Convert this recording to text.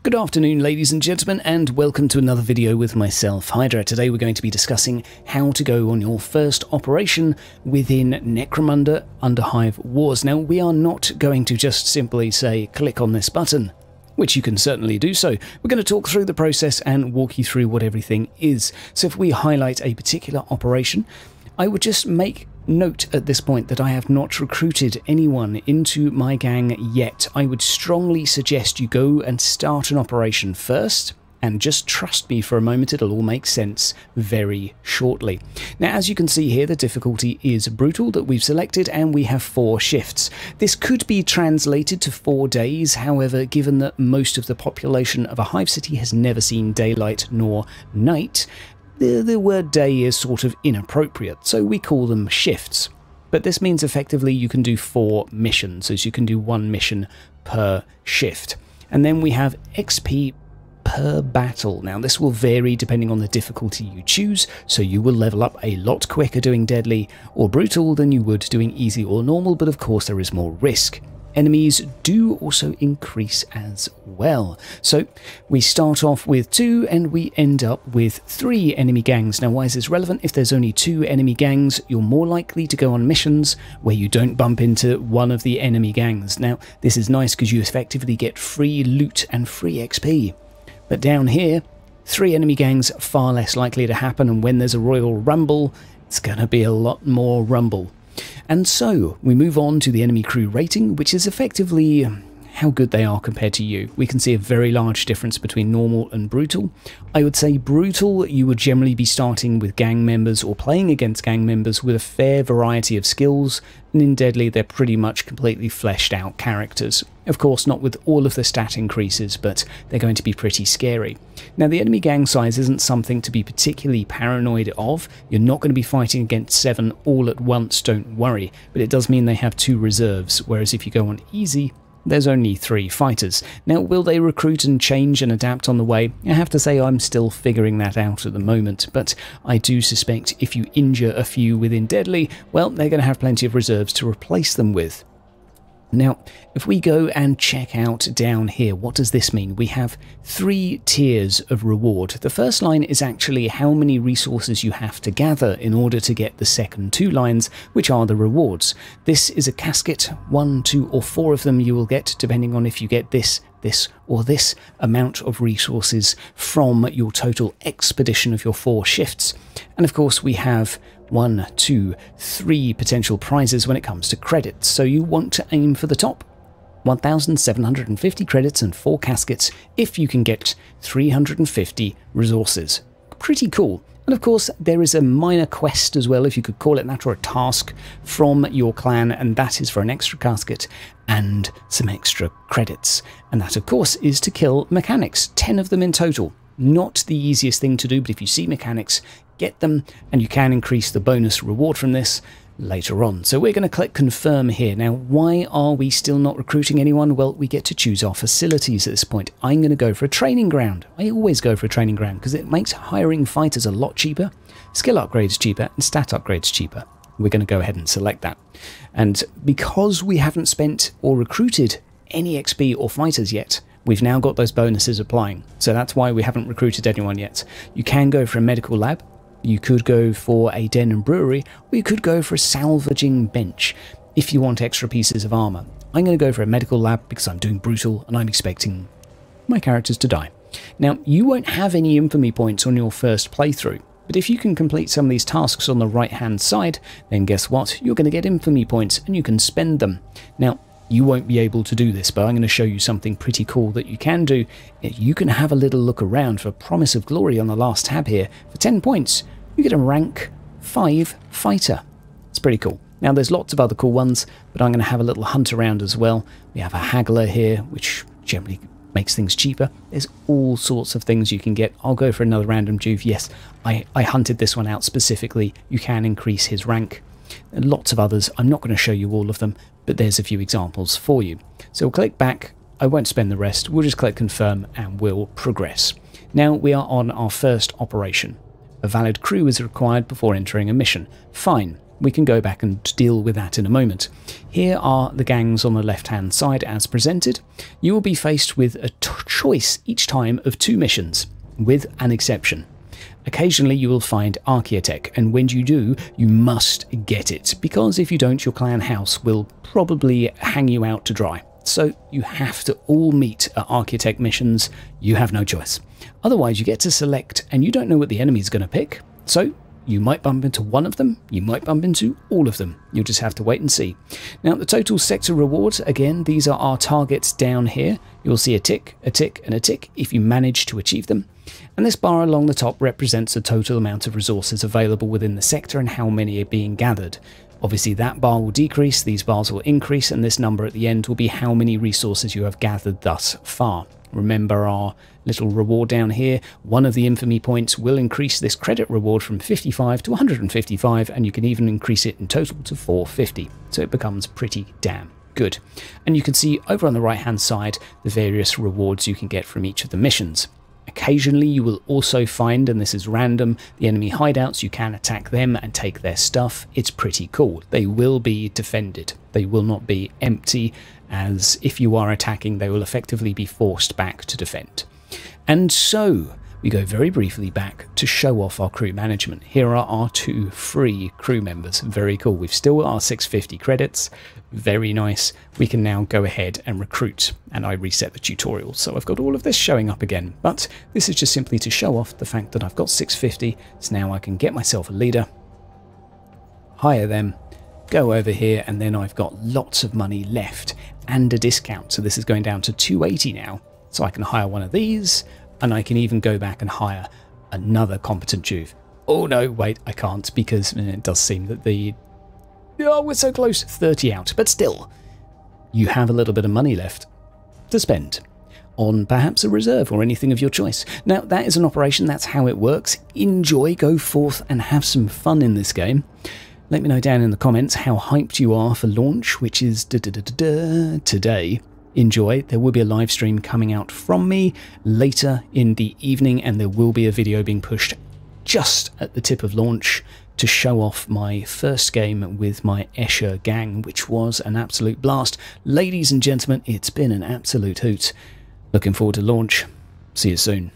Good afternoon, ladies and gentlemen, and welcome to another video with myself, Hydra. Today we're going to be discussing how to go on your first operation within Necromunda Underhive Wars. Now, we are not going to just simply say, click on this button, which you can certainly do so. We're going to talk through the process and walk you through what everything is. So if we highlight a particular operation, I would just make note at this point that I have not recruited anyone into my gang yet. I would strongly suggest you go and start an operation first, and just trust me for a moment, it'll all make sense very shortly. Now, as you can see here, the difficulty is brutal that we've selected, and we have 4 shifts. This could be translated to 4 days, however, given that most of the population of a hive city has never seen daylight nor night, the word day is sort of inappropriate, so we call them shifts. But this means effectively you can do 4 missions, as you can do 1 mission per shift. And then we have XP per battle. Now, this will vary depending on the difficulty you choose, so you will level up a lot quicker doing deadly or brutal than you would doing easy or normal, but of course there is more risk. Enemies do also increase as well. So we start off with 2 and we end up with 3 enemy gangs. Now, why is this relevant? If there's only 2 enemy gangs, you're more likely to go on missions where you don't bump into one of the enemy gangs. Now, this is nice because you effectively get free loot and free XP. But down here, 3 enemy gangs are far less likely to happen, and when there's a royal rumble, it's going to be a lot more rumble. And so we move on to the enemy crew rating, which is effectively how good they are compared to you. We can see a very large difference between normal and brutal. I would say brutal, you would generally be starting with gang members or playing against gang members with a fair variety of skills, and in deadly they're pretty much completely fleshed out characters. Of course, not with all of the stat increases, but they're going to be pretty scary. Now, the enemy gang size isn't something to be particularly paranoid of. You're not going to be fighting against 7 all at once, don't worry, but it does mean they have 2 reserves, whereas if you go on easy, there's only 3 fighters. Now, will they recruit and change and adapt on the way? I have to say I'm still figuring that out at the moment, but I do suspect if you injure a few within deadly, well, they're going to have plenty of reserves to replace them with. Now, if we go and check out down here, what does this mean? We have 3 tiers of reward. The first line is actually how many resources you have to gather in order to get the second 2 lines, which are the rewards. This is a casket. 1, 2, or 4 of them you will get, depending on if you get this, or this amount of resources from your total expedition of your 4 shifts. And of course, we have 1, 2, 3 potential prizes when it comes to credits, so you want to aim for the top. 1,750 credits and 4 caskets if you can get 350 resources. Pretty cool. And of course, there is a minor quest as well, if you could call it that, or a task from your clan, and that is for an extra casket and some extra credits. And that, of course, is to kill mechanics, 10 of them in total. Not the easiest thing to do, but if you see mechanics, get them, and you can increase the bonus reward from this later on. So we're going to click confirm here. Now, why are we still not recruiting anyone? Well, we get to choose our facilities at this point. I'm going to go for a training ground. I always go for a training ground because it makes hiring fighters a lot cheaper, skill upgrades cheaper, and stat upgrades cheaper. We're going to go ahead and select that. And because we haven't spent or recruited any XP or fighters yet, we've now got those bonuses applying. So that's why we haven't recruited anyone yet. You can go for a medical lab. You could go for a den and brewery, or you could go for a salvaging bench if you want extra pieces of armor. I'm going to go for a medical lab because I'm doing brutal and I'm expecting my characters to die. Now, you won't have any infamy points on your first playthrough, but if you can complete some of these tasks on the right hand side, then guess what? You're going to get infamy points and you can spend them. Now, you won't be able to do this, but I'm going to show you something pretty cool that you can do. You can have a little look around for Promise of Glory on the last tab here. For 10 points, you get a rank 5 fighter. It's pretty cool. Now, there's lots of other cool ones, but I'm going to have a little hunt around as well. We have a haggler here, which generally makes things cheaper. There's all sorts of things you can get. I'll go for another random juve. Yes, I hunted this one out specifically. You can increase his rank. And lots of others. I'm not going to show you all of them, but there's a few examples for you. So we'll click back. I won't spend the rest. We'll just click confirm and we'll progress. Now we are on our first operation. A valid crew is required before entering a mission. Fine. We can go back and deal with that in a moment. Here are the gangs on the left-hand side as presented. You will be faced with a choice each time of 2 missions, with an exception. Occasionally you will find Archaeotech, and when you do, you must get it, because if you don't, your clan house will probably hang you out to dry. So you have to all meet at Archaeotech missions. You have no choice. Otherwise you get to select, and you don't know what the enemy is going to pick. So you might bump into one of them, you might bump into all of them. You'll just have to wait and see. Now the total sector rewards, again, these are our targets down here. You'll see a tick, and a tick if you manage to achieve them. And this bar along the top represents the total amount of resources available within the sector and how many are being gathered. Obviously that bar will decrease, these bars will increase, and this number at the end will be how many resources you have gathered thus far. Remember our little reward down here, one of the infamy points will increase this credit reward from 55 to 155, and you can even increase it in total to 450, so it becomes pretty damn good. And you can see over on the right hand side the various rewards you can get from each of the missions. Occasionally you will also find, and this is random, the enemy hideouts. You can attack them and take their stuff. It's pretty cool. They will be defended. They will not be empty, as if you are attacking they will effectively be forced back to defend. And so we go very briefly back to show off our crew management. Here are our 2 free crew members. Very cool. We've still got our 650 credits. Very nice. We can now go ahead and recruit, and I reset the tutorial, so I've got all of this showing up again. But this is just simply to show off the fact that I've got 650, so now I can get myself a leader, hire them, go over here, and then I've got lots of money left and a discount. So this is going down to 280 now, so I can hire one of these, and I can even go back and hire another competent Juve. Oh no, wait, I can't, because it does seem that the... Oh, we're so close, 30 out, but still, you have a little bit of money left to spend on perhaps a reserve or anything of your choice. Now, that is an operation, that's how it works. Enjoy, go forth and have some fun in this game. Let me know down in the comments how hyped you are for launch, which is today. Enjoy. There will be a live stream coming out from me later in the evening, and there will be a video being pushed just at the tip of launch to show off my first game with my Escher gang, which was an absolute blast. Ladies and gentlemen, it's been an absolute hoot. Looking forward to launch. See you soon.